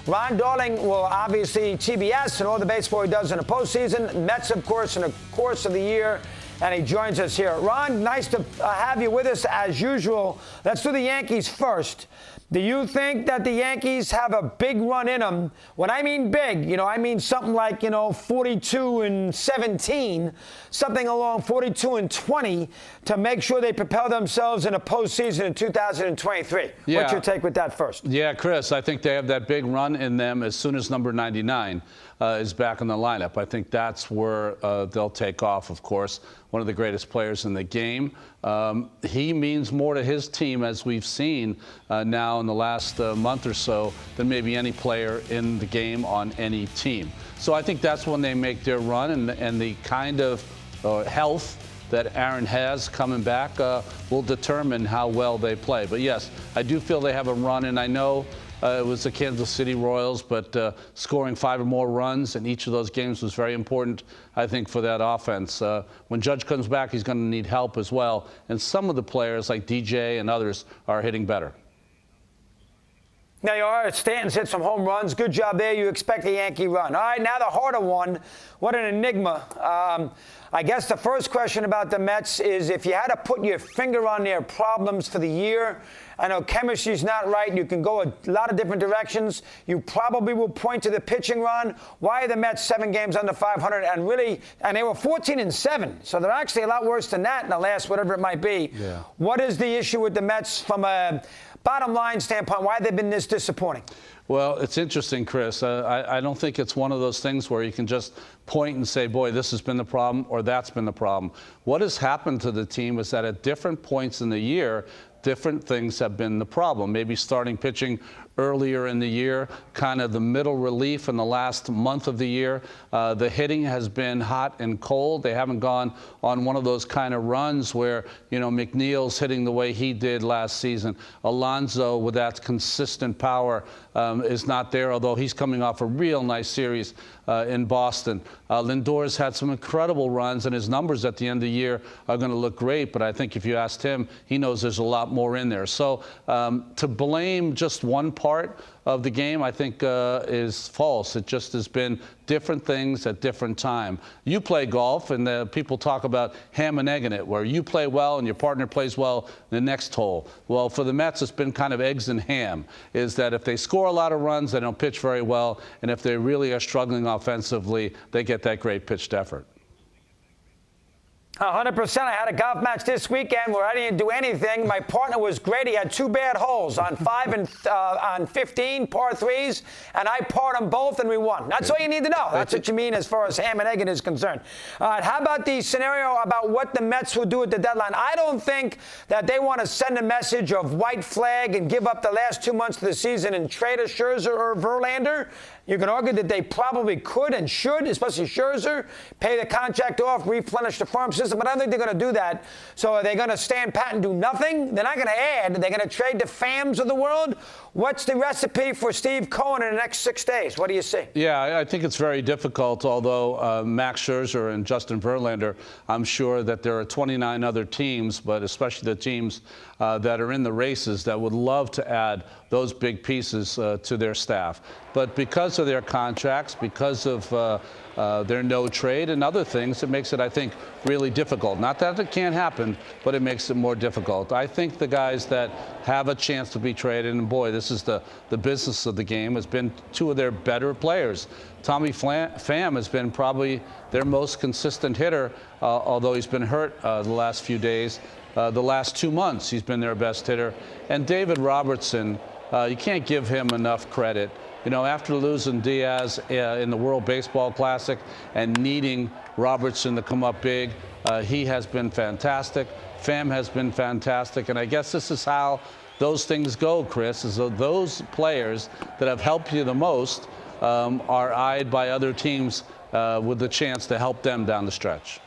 Ron Darling will obviously TBS and all the baseball he does in the postseason. Mets, of course, in the course of the year. And he joins us here. Ron, nice to have you with us as usual. Let's do the Yankees first. Do you think that the Yankees have a big run in them? When I mean big, I mean something like, 42-17, something along 42-20 to make sure they propel themselves in a postseason in 2023. Yeah. What's your take with that first? Yeah, Chris, I think they have that big run in them as soon as number 99 is back in the lineup. I think that's where they'll take off, of course. One of the greatest players in the game. He means more to his team, as we've seen now in the last month or so, than maybe any player in the game on any team. So I think that's when they make their run, and the kind of health that Aaron has coming back will determine how well they play. But yes, I do feel they have a run, and I know it was the Kansas City Royals, but scoring 5 or more runs in each of those games was very important, I think, for that offense. When Judge comes back, he's going to need help as well. And some of the players, like DJ and others, are hitting better. Now you are. Stanton's hit some home runs. Good job there. You expect a Yankee run. All right, now the harder one. What an enigma. I guess the first question about the Mets is if you had to put your finger on their problems for the year. I know chemistry's not right. You can go a lot of different directions. You probably will point to the pitching run. Why are the Mets 7 games under 500 and they were 14-7. So they're actually a lot worse than that in the last whatever it might be. Yeah. What is the issue with the Mets from a bottom line standpoint? Why have they been this disappointing? Well, it's interesting, Chris. I don't think it's one of those things where you can just point and say, boy, this has been the problem or that's been the problem. What has happened to the team is that at different points in the year, different things have been the problem. Maybe starting pitching earlier in the year, kind of the middle relief in the last month of the year. The hitting has been hot and cold. They haven't gone on one of those kind of runs where, McNeil's hitting the way he did last season. Alonso, with that consistent power, is not there, although he's coming off a real nice series in Boston. Lindor's had some incredible runs, and his numbers at the end of the year are going to look great, but I think if you asked him, he knows there's a lot more in there. So to blame just one part of the game, I think, is false. It just has been different things at different time. You play golf, and people talk about ham and egg in it, where you play well and your partner plays well in the next hole. Well, for the Mets, it's been kind of eggs and ham, is that if they score a lot of runs, they don't pitch very well, and if they really are struggling offensively, they get that great pitched effort. 100%. I had a golf match this weekend where I didn't do anything. My partner was great. He had 2 bad holes on 5 and on 15 par 3s, and I parred them both, and we won. That's all you need to know. That's what you mean as far as ham and egg is concerned. All right, how about the scenario about what the Mets will do at the deadline? I don't think that they want to send a message of white flag and give up the last 2 months of the season and trade a Scherzer or Verlander. You can argue that they probably could and should, especially Scherzer, pay the contract off, replenish the farm system, but I don't think they're going to do that. So are they going to stand pat and do nothing? They're not going to add. They're going to trade the FAMs of the world. What's the recipe for Steve Cohen in the next 6 days? What do you see? Yeah, I think it's very difficult, although Max Scherzer and Justin Verlander, I'm sure that there are 29 other teams, but especially the teams that are in the races that would love to add those big pieces to their staff. But because of their contracts, because of their no trade and other things, it makes it, I think, really difficult. Not that it can't happen, but it makes it more difficult. I think the guys that have a chance to be traded, and boy, this is the business of the game, has been 2 of their better players. Tommy Pham has been probably their most consistent hitter, although he's been hurt the last few days. The last 2 months, he's been their best hitter. And David Robertson, you can't give him enough credit. After losing Diaz in the World Baseball Classic and needing Robertson to come up big, he has been fantastic. Pham has been fantastic. And I guess this is how those things go, Chris, is that those players that have helped you the most are eyed by other teams with the chance to help them down the stretch.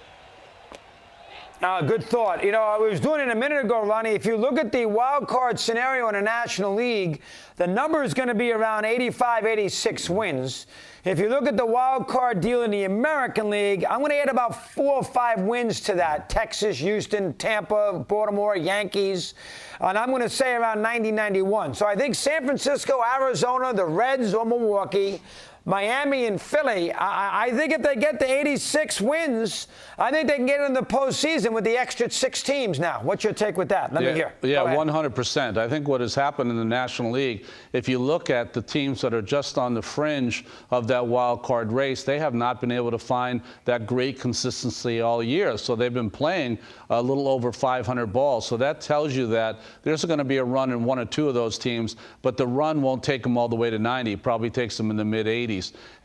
Good thought. You know, I was doing it a minute ago, Ronnie. If you look at the wild card scenario in the National League, the number is going to be around 85, 86 wins. If you look at the wild card deal in the American League, I'm going to add about 4 or 5 wins to that. Texas, Houston, Tampa, Baltimore, Yankees. And I'm going to say around 90, 91. So I think San Francisco, Arizona, the Reds, or Milwaukee, Miami and Philly, I think if they get to 86 wins, I think they can get in the postseason with the extra 6 teams now. What's your take with that? Let me hear. Yeah, 100%. I think what has happened in the National League, if you look at the teams that are just on the fringe of that wild card race, they have not been able to find that great consistency all year. So they've been playing a little over 500 balls. So that tells you that there's going to be a run in 1 or 2 of those teams, but the run won't take them all the way to 90. It probably takes them in the mid-80s.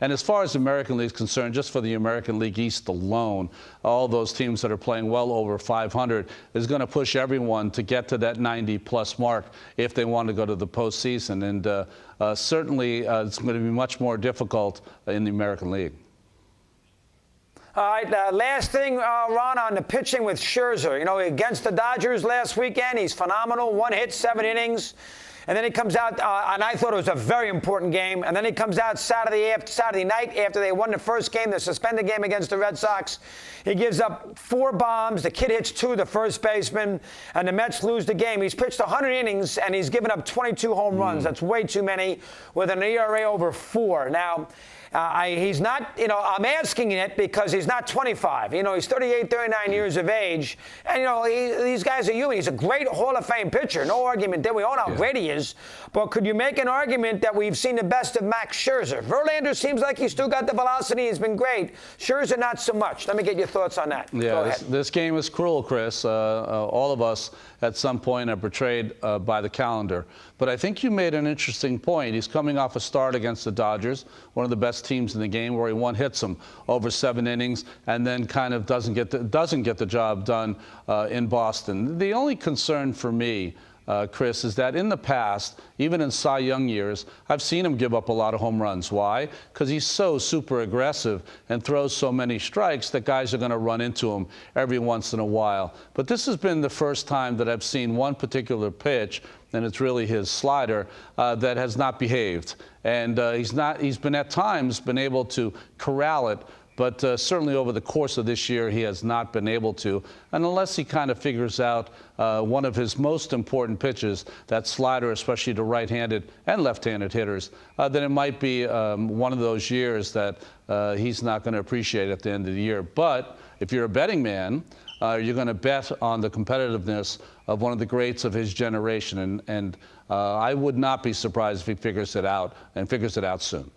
And as far as the American League is concerned, just for the American League East alone, all those teams that are playing well over 500 is going to push everyone to get to that 90-plus mark if they want to go to the postseason. And certainly it's going to be much more difficult in the American League. All right, last thing, Ron, on the pitching with Scherzer. You know, against the Dodgers last weekend, he's phenomenal. 1 hit, 7 innings. And then he comes out, and I thought it was a very important game. And then he comes out Saturday night after they won the first game, the suspended game against the Red Sox. He gives up 4 bombs. The kid hits 2, the first baseman, and the Mets lose the game. He's pitched 100 innings, and he's given up 22 home runs. That's way too many with an ERA over 4. Now, he's not, you know, I'm asking it because he's not 25. You know, he's 38, 39 years of age. And, you know, these guys are human. He's a great Hall of Fame pitcher. No argument there. We all know how great he is. But could you make an argument that we've seen the best of Max Scherzer? Verlander seems like he's still got the velocity. He's been great. Scherzer, not so much. Let me get your thoughts on that. Yeah, this game is cruel, Chris. All of us at some point are betrayed by the calendar. But I think you made an interesting point. He's coming off a start against the Dodgers, one of the best teams in the game, where he hits them over 7 innings, and then kind of doesn't get the job done in Boston. The only concern for me, Chris, is that in the past, even in Cy Young years, I've seen him give up a lot of home runs. Why? Because he's so super aggressive and throws so many strikes that guys are going to run into him every once in a while. But this has been the first time that I've seen one particular pitch, and it's really his slider, that has not behaved. And he's been at times been able to corral it, but certainly over the course of this year, he has not been able to. And unless he kind of figures out one of his most important pitches, that slider, especially to right-handed and left-handed hitters, then it might be one of those years that he's not going to appreciate at the end of the year. But if you're a betting man, you're going to bet on the competitiveness of one of the greats of his generation. And I would not be surprised if he figures it out, and figures it out soon.